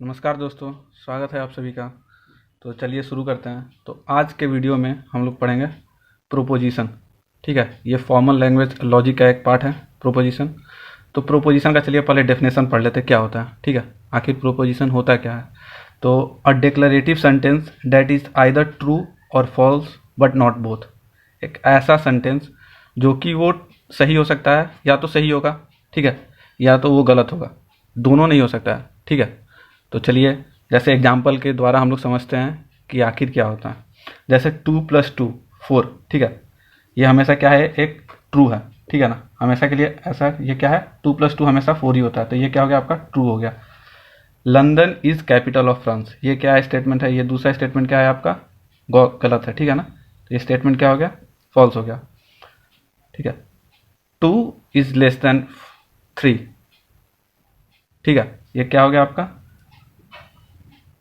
नमस्कार दोस्तों, स्वागत है आप सभी का। तो चलिए शुरू करते हैं। तो आज के वीडियो में हम लोग पढ़ेंगे प्रोपोजिशन। ठीक है, ये फॉर्मल लैंग्वेज लॉजिक का एक पार्ट है प्रोपोजिशन। तो प्रोपोजिशन का चलिए पहले डेफिनेशन पढ़ लेते हैं क्या होता है। ठीक है, आखिर प्रोपोजिशन होता क्या है। तो a declarative sentence that is either true or false but not both. एक ऐसा सेंटेंस जो कि वो सही हो सकता है, या तो सही होगा, ठीक है, या तो वो गलत होगा, दोनों नहीं हो सकता है। ठीक है, तो चलिए जैसे एग्जाम्पल के द्वारा हम लोग समझते हैं कि आखिर क्या होता है। जैसे 2+2 4, ठीक है, ये हमेशा क्या है, एक ट्रू है। ठीक है ना, हमेशा के लिए ऐसा ये क्या है, 2+2 हमेशा 4 ही होता है। तो ये क्या हो गया, आपका ट्रू हो गया। London is capital of France, ये क्या है स्टेटमेंट है। ये दूसरा स्टेटमेंट क्या है आपका, गलत है। ठीक है ना, तो ये स्टेटमेंट क्या हो गया, फॉल्स हो गया। ठीक है, 2 इज लेस देन 3, ठीक है, ये क्या हो गया आपका,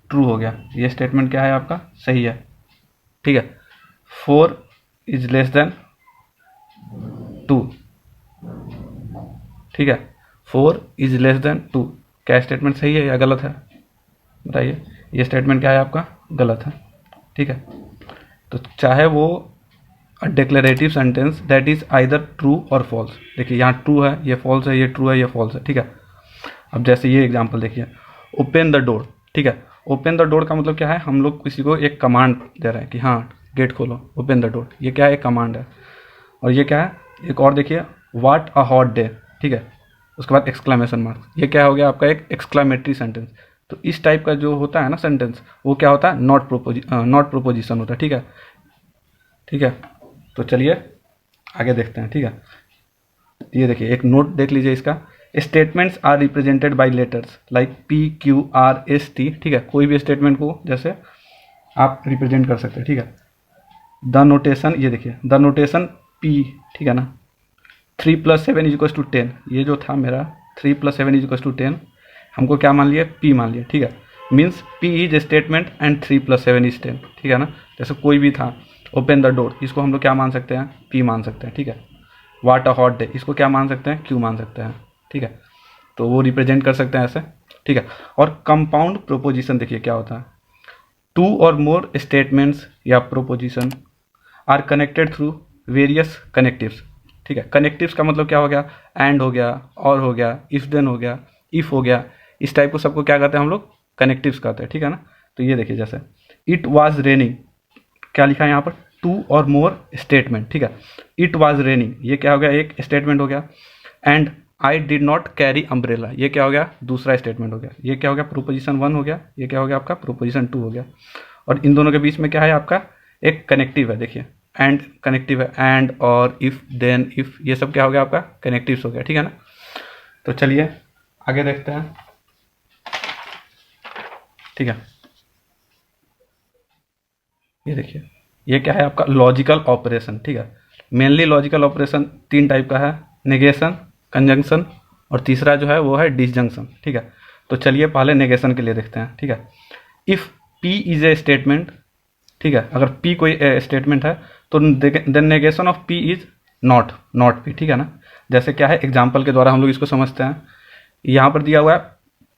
ट्रू हो गया। ये स्टेटमेंट क्या है आपका, सही है। ठीक है, 4 इज लेस देन 2, ठीक है, 4 इज लेस देन 2, क्या स्टेटमेंट सही है या गलत है, बताइए। ये स्टेटमेंट क्या है आपका, गलत है। ठीक है, तो चाहे वो declarative sentence that is either true or false, देखिए यहाँ ट्रू है, ये फॉल्स है, ये ट्रू है, ये फॉल्स है। ठीक है, अब जैसे ये एग्जांपल देखिए, ओपन द डोर। ठीक है, ओपन द डोर का मतलब क्या है, हम लोग किसी को एक कमांड दे रहे हैं कि हाँ गेट खोलो, ओपन द डोर, ये क्या है, एक कमांड है। और ये क्या है, एक और देखिए, व्हाट अ हॉट डे। ठीक है, उसके बाद एक्सक्लेमेशन मार्क, ये क्या हो गया आपका, एक एक्सक्लेमेटरी सेंटेंस। तो इस टाइप का जो होता है ना सेंटेंस, वो क्या होता है, नॉट प्रोपोजिशन होता है। ठीक है, ठीक है, तो चलिए आगे देखते हैं। ठीक है, ये देखिए एक नोट देख लीजिए इसका, statements are represented by letters like PQRST। ठीक है, कोई भी स्टेटमेंट को जैसे आप रिप्रेजेंट कर सकते हैं। ठीक है, द नोटेशन, ये देखिए द नोटेशन P, ठीक है ना, 3+7 = 10, ये जो था मेरा 3+7 = 10, हमको क्या मान लिया, P मान लिया। ठीक है, means P is statement and 3+7 = 10। ठीक है ना, जैसे कोई भी था, ओपन द डोर, इसको हम लोग क्या मान सकते हैं, P मान सकते हैं। ठीक है, व्हाट अ हॉट डे, इसको क्या मान सकते हैं, Q मान सकते हैं। ठीक है, तो वो रिप्रेजेंट कर सकते हैं ऐसे। ठीक है, और कंपाउंड प्रोपोजिशन देखिए क्या होता है, टू और मोर स्टेटमेंट्स या proposition are connected through various connectives. ठीक है, कनेक्टिव्स का मतलब क्या हो गया, एंड हो गया, और हो गया, इफ देन हो गया, इफ हो गया, इस टाइप को सबको क्या कहते हैं हम लोग, कनेक्टिव्स कहते हैं। ठीक है ना, तो ये देखिए जैसे इट वाज रेनिंग, क्या लिखा है यहाँ पर, टू और मोर स्टेटमेंट। ठीक है, इट वाज रेनिंग, ये क्या हो गया, एक स्टेटमेंट हो गया। And I did not carry umbrella, ये क्या हो गया, दूसरा स्टेटमेंट हो गया। ये क्या हो गया, प्रोपोजिशन 1 हो गया, ये क्या हो गया आपका, प्रोपोजिशन 2 हो गया। और इन दोनों के बीच में क्या है आपका, एक कनेक्टिव है, देखिए एंड कनेक्टिव है, एंड और इफ देन इफ, ये सब क्या हो गया आपका, कनेक्टिव्स हो गया। ठीक है ना, तो चलिए आगे देखते हैं। ठीक है, ये देखिए ये क्या है आपका, लॉजिकल ऑपरेशन। ठीक है, मेनली लॉजिकल ऑपरेशन 3 टाइप का है, नेगेशन, कंजंक्शन, और तीसरा जो है वो है डिसजंक्शन। ठीक है, तो चलिए पहले नेगेशन के लिए देखते हैं। ठीक है, if P is a statement, ठीक है, अगर P कोई स्टेटमेंट है तो then negation of P is not P। ठीक है ना, जैसे क्या है, एग्जाम्पल के द्वारा हम लोग इसको समझते हैं। यहाँ पर दिया हुआ है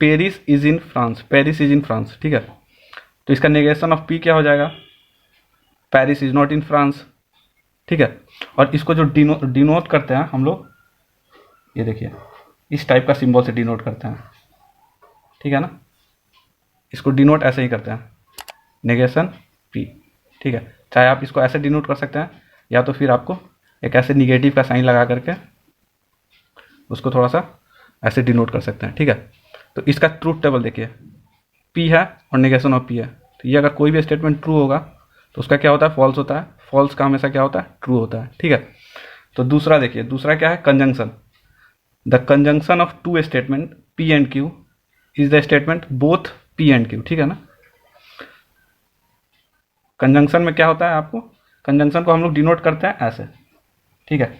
Paris is in France, Paris is in France. ठीक है, तो इसका नेगेशन ऑफ P क्या हो जाएगा, Paris is not in France. ठीक है, और इसको जो डिनोट करते हैं हम लोग, ये देखिए इस टाइप का सिंबल से डिनोट करते हैं। ठीक है ना, इसको डिनोट ऐसे ही करते हैं, नेगेशन P। ठीक है, चाहे आप इसको ऐसे डिनोट कर सकते हैं, या तो फिर आपको एक ऐसे निगेटिव का साइन लगा करके उसको थोड़ा सा ऐसे डिनोट कर सकते हैं। ठीक है, तो इसका ट्रूथ टेबल देखिए, P है और नेगेशन ऑफ P है, तो ये अगर कोई भी स्टेटमेंट ट्रू होगा तो उसका क्या होता है, फॉल्स होता है, फॉल्स का हमेशा क्या होता है, ट्रू होता है। ठीक है, तो दूसरा देखिए, दूसरा क्या है, conjunction. The conjunction of two statement P and Q is the statement both P and Q। ठीक है ना, कंजंक्शन में क्या होता है, आपको कंजंक्शन को हम लोग डिनोट करते हैं ऐसे। ठीक है,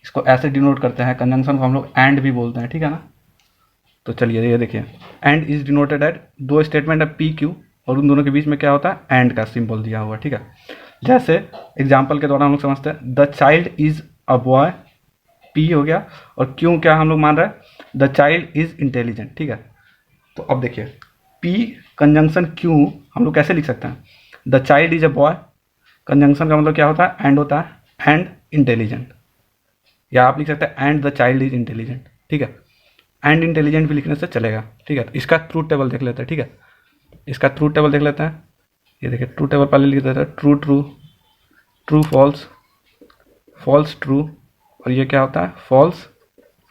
इसको ऐसे डिनोट करते हैं, कंजंक्शन को हम लोग एंड भी बोलते हैं। ठीक है ना, तो चलिए ये देखिए, एंड इज डिनोटेड एट, दो स्टेटमेंट है P Q, और उन दोनों के बीच में क्या होता है, एंड का सिंबल दिया हुआ। ठीक है, जैसे एग्जाम्पल के द्वारा हम लोग समझते हैं, the child is a boy, P हो गया, और क्यों क्या हम लोग मान रहे हैं, द चाइल्ड इज इंटेलिजेंट। ठीक है, तो अब देखिए पी कंजंक्शन क्यू हम लोग कैसे लिख सकते हैं, the child is a boy, conjunction का मतलब क्या होता है, एंड होता है, एंड इंटेलिजेंट, या आप लिख सकते हैं and the child is intelligent, ठीक है, एंड इंटेलिजेंट भी लिखने से चलेगा, ठीक है। तो इसका ट्रूथ टेबल देख लेते हैं, ठीक है, इसका ट्रूथ टेबल देख लेते हैं। ये देखिए ट्रूथ टेबल पहले लिख देते हैं, true true, true false, false true, और ये क्या होता है, फॉल्स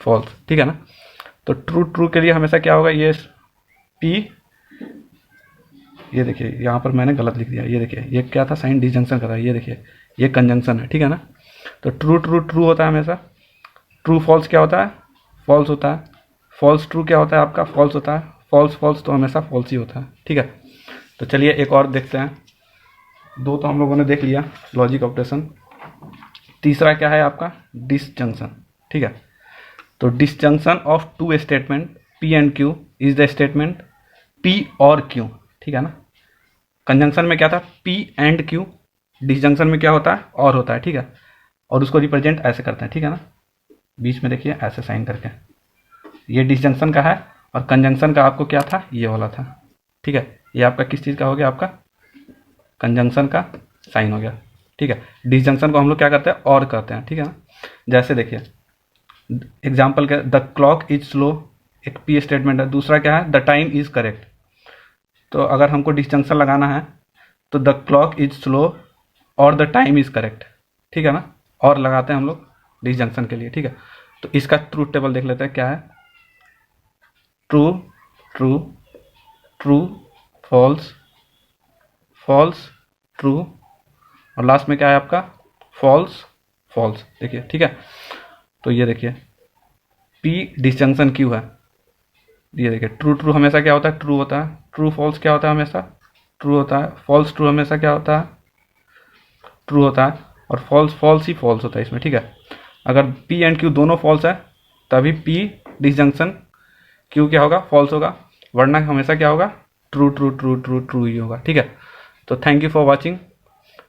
फॉल्स, ठीक है ना। तो ट्रू ट्रू के लिए हमेशा क्या होगा, ये पी, ये देखिए यहाँ पर मैंने गलत लिख दिया, ये देखिए ये क्या था, साइन डिसजंक्शन कर रहा है, ये देखिए ये कंजंक्शन है, ठीक है ना। तो ट्रू ट्रू ट्रू होता है हमेशा, ट्रू फॉल्स क्या होता है, फॉल्स होता है, फॉल्स ट्रू क्या होता है आपका, फॉल्स होता है, फॉल्स फॉल्स तो हमेशा फॉल्स ही होता है, ठीक है। तो चलिए एक और देखते हैं, दो तो हम लोगों ने देख लिया लॉजिक ऑपरेशन, तीसरा क्या है आपका, डिसजंक्शन, ठीक है। तो disjunction of two statement P and Q is the statement P और क्यू, ठीक है ना। कंजंक्शन में क्या था, पी एंड क्यू, डिसजंक्शन में क्या होता है, और होता है, ठीक है, और उसको रिप्रेजेंट ऐसे करते हैं, ठीक है ना, बीच में देखिए ऐसे साइन करके, ये डिसजंक्शन का है, और कंजंक्शन का आपको क्या था, ये वाला था, ठीक है। ये आपका किस चीज़ का हो गया, आपका कंजंक्शन का साइन हो गया, ठीक है। डिसजंक्शन को हम लोग क्या करते हैं, और करते हैं, ठीक है ना। जैसे देखिए एग्जाम्पल क्या, द क्लॉक इज स्लो, एक पी स्टेटमेंट है, दूसरा क्या है, द टाइम इज करेक्ट। तो अगर हमको डिसजंक्शन लगाना है तो द क्लॉक इज स्लो और द टाइम इज करेक्ट, ठीक है ना, और लगाते हैं हम लोग डिसजंक्शन के लिए, ठीक है। तो इसका ट्रूथ टेबल देख लेते हैं क्या है, true true, true false, false true, और लास्ट में क्या है आपका, फॉल्स फॉल्स, देखिए, ठीक है। तो ये देखिए पी डिसजंक्शन क्यू है, ये देखिए ट्रू ट्रू हमेशा क्या होता है, ट्रू होता है, ट्रू फॉल्स क्या होता है, हमेशा ट्रू होता है, फॉल्स ट्रू हमेशा क्या होता है, ट्रू होता है, और फॉल्स फॉल्स ही फॉल्स होता है इसमें, ठीक है। अगर पी एंड क्यू दोनों फॉल्स है तभी पी डिसजंक्शन क्यू क्या होगा, फॉल्स होगा, वरना हमेशा क्या होगा, true true true true true ही होगा, ठीक है। तो thank you for watching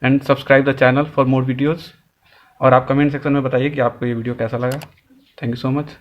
and subscribe the channel for more videos, और आप कमेंट सेक्शन में बताइए कि आपको ये वीडियो कैसा लगा। Thank you so much.